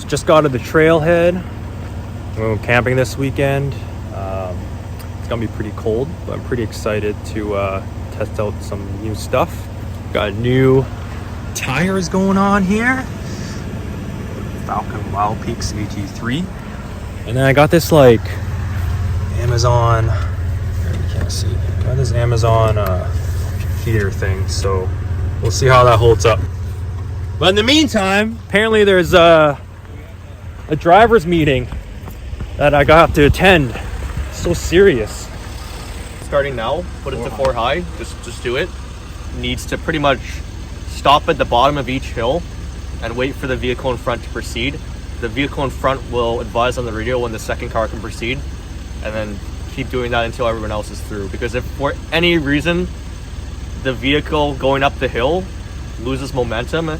So just got to the trailhead. We're camping this weekend. It's gonna be pretty cold, but I'm pretty excited to test out some new stuff. Got new tires going on here. Falcon Wild Peaks AT3. And then I got this like Amazon, you can't see, got this Amazon heater thing, so we'll see how that holds up. But in the meantime, apparently there's a driver's meeting that I got to attend. So serious. Starting now, put it to 4 high, just do it. Needs to pretty much stop at the bottom of each hill and wait for the vehicle in front to proceed. The vehicle in front will advise on the radio when the second car can proceed, and then keep doing that until everyone else is through. Because if for any reason the vehicle going up the hill loses momentum,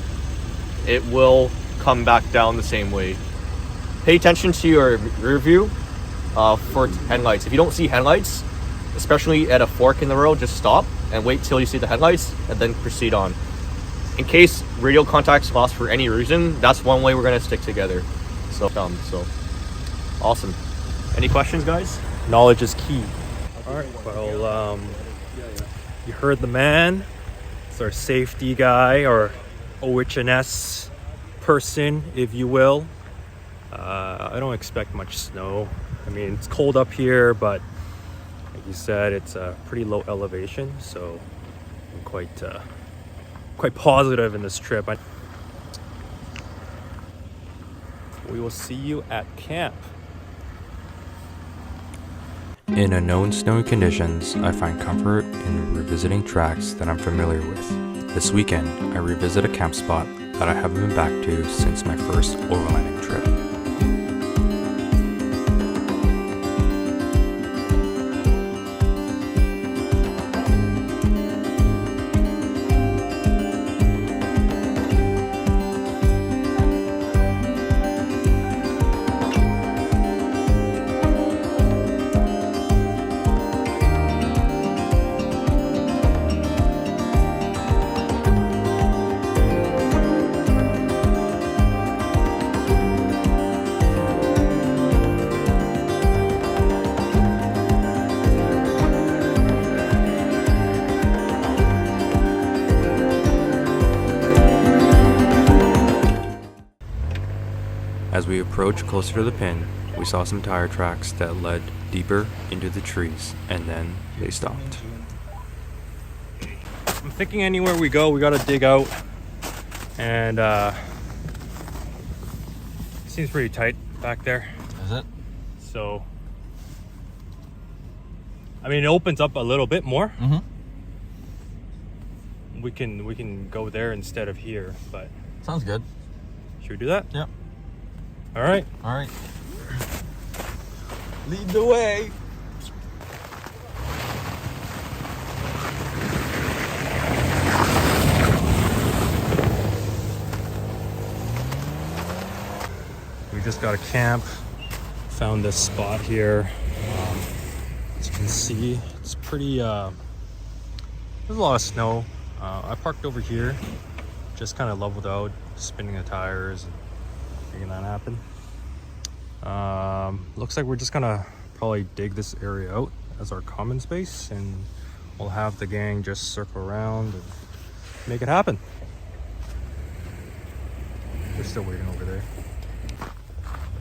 it will come back down the same way. Pay attention to your rear view for headlights. If you don't see headlights, especially at a fork in the road, just stop and wait till you see the headlights and then proceed on. In case radio contact's lost for any reason, that's one way we're gonna stick together. So awesome. Any questions, guys? Knowledge is key. All right, well, you heard the man. It's our safety guy, or OHS person, if you will. I don't expect much snow. I mean, it's cold up here, but like you said, it's a pretty low elevation, so I'm quite positive in this trip. We will see you at camp. In unknown snowy conditions, I find comfort in revisiting tracks that I'm familiar with. This weekend, I revisit a camp spot that I haven't been back to since my first overlanding trip. As we approached closer to the pin, we saw some tire tracks that led deeper into the trees, and then they stopped. I'm thinking anywhere we go, we gotta dig out, and seems pretty tight back there. Is it? So, I mean, it opens up a little bit more. We can go there instead of here, but Sounds good. should we do that? Yep. All right. All right. Lead the way. We just got a camp. Found this spot here. As you can see, it's pretty. There's a lot of snow. I parked over here, just kind of leveled out, spinning the tires and making that happen. Looks like we're just gonna probably dig this area out as our common space, and we'll have the gang just circle around and make it happen. They're still waiting over there.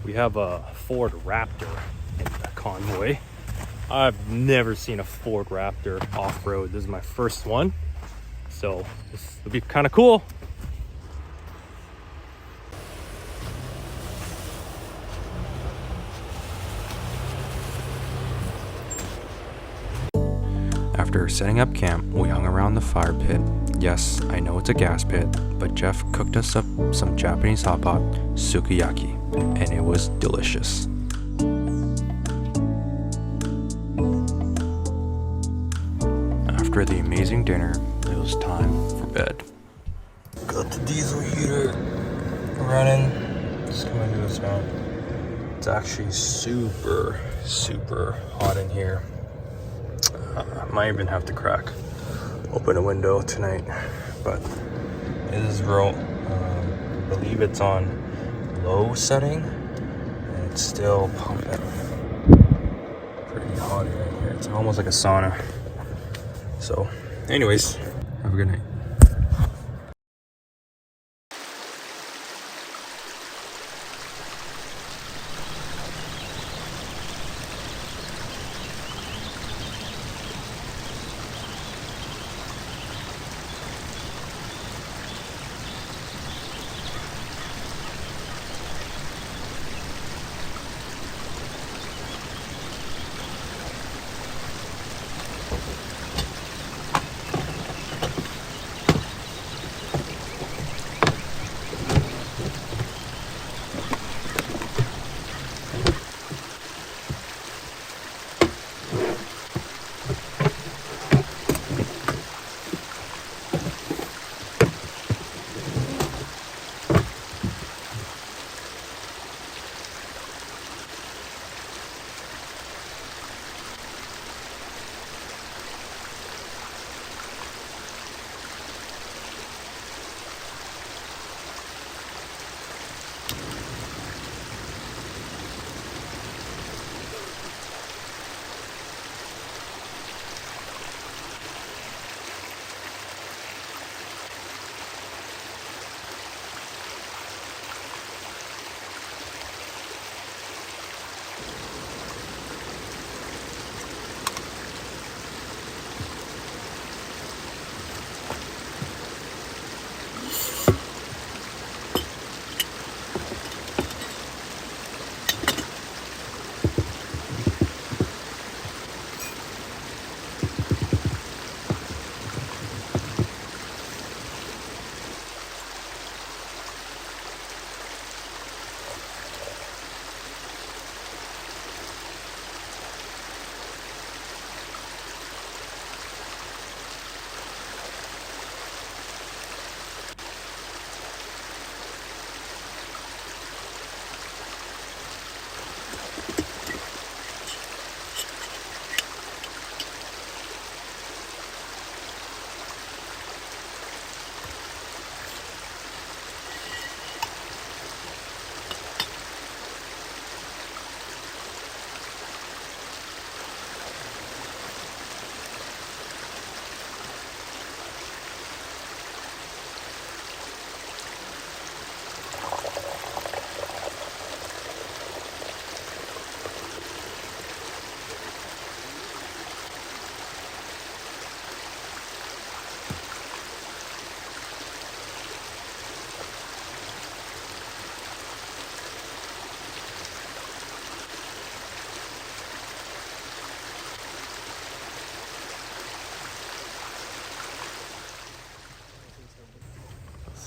We have a Ford Raptor in the convoy. I've never seen a Ford Raptor off-road. This is my first one, so this will be kind of cool. After setting up camp, we hung around the fire pit. Yes, I know it's a gas pit, but Jeff cooked us up some Japanese hot pot sukiyaki, and it was delicious. After the amazing dinner, it was time for bed. Got the diesel heater running. Just come into this now. It's actually super hot in here. I might even have to open a window tonight, but it is real. I believe it's on low setting, and it's still pumping pretty hot in here. It's almost like a sauna. So, anyways, have a good night.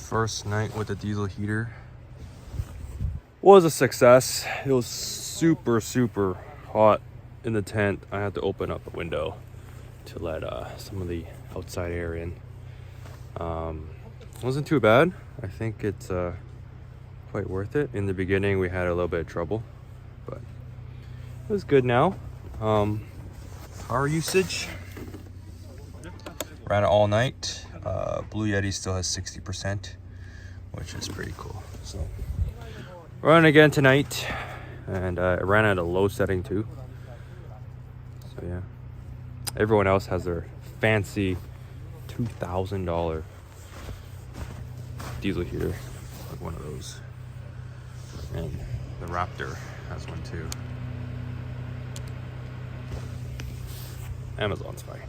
First night with the diesel heater was a success. It was super hot in the tent. I had to open up a window to let some of the outside air in. Wasn't too bad. I think it's quite worth it. In the beginning we had a little bit of trouble, but it was good now. Power usage, ran it all night. Blue Yeti still has 60%, which is pretty cool. So running again tonight, and I ran at a low setting too. So yeah, everyone else has their fancy $2,000 diesel heater, like one of those, and the Raptor has one too. Amazon's fine.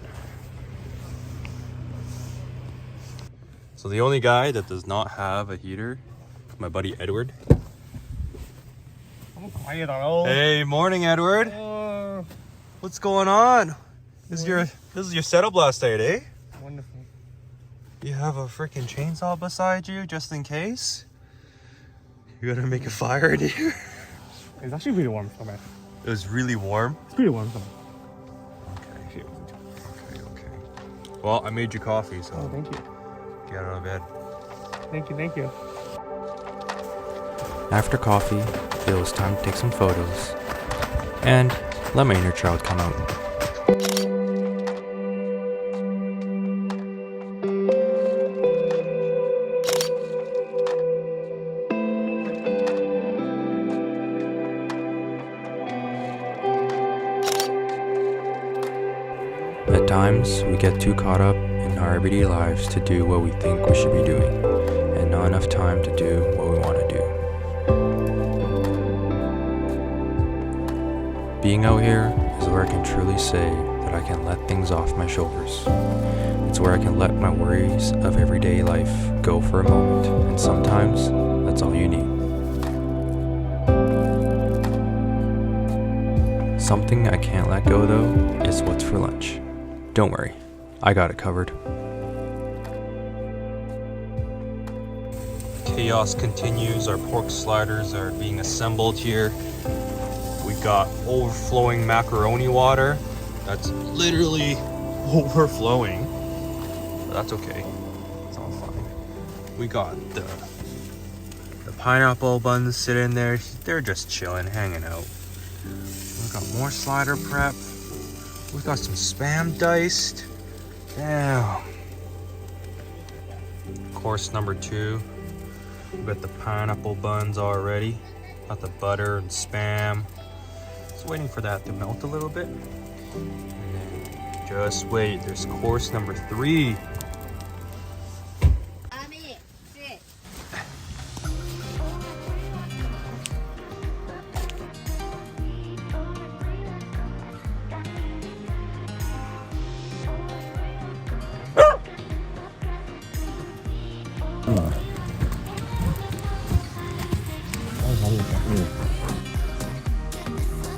So the only guy that does not have a heater is my buddy Edward. Hey, morning, Edward. What's going on? This is your setup last night, eh? Wonderful. You have a freaking chainsaw beside you just in case. You gotta make a fire in here. It's actually really warm, so man. It was really warm. It's pretty warm, so. Okay. Well, I made you coffee, so Oh, thank you. get out of bed. Thank you. After coffee, it was time to take some photos and let my inner child come out. Sometimes we get too caught up in our everyday lives to do what we think we should be doing, and not enough time to do what we want to do. Being out here is where I can truly say that I can let things off my shoulders. It's where I can let my worries of everyday life go for a moment, and sometimes that's all you need. Something I can't let go though is what's for lunch. Don't worry, I got it covered. Chaos continues. Our pork sliders are being assembled here. We got overflowing macaroni water. That's literally overflowing. But that's okay. It's all fine. We got the pineapple buns sitting there. They're just chilling, hanging out. We got more slider prep. We got some Spam diced. Damn. Course number 2. We got the pineapple buns already. Got the butter and Spam. Just waiting for that to melt a little bit. And then just wait. There's course number 3.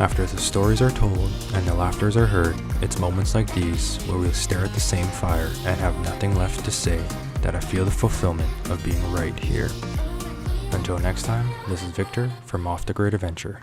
After the stories are told and the laughters are heard, it's moments like these where we'll stare at the same fire and have nothing left to say that I feel the fulfillment of being right here. Until next time, this is Victor from Off the Great Adventure.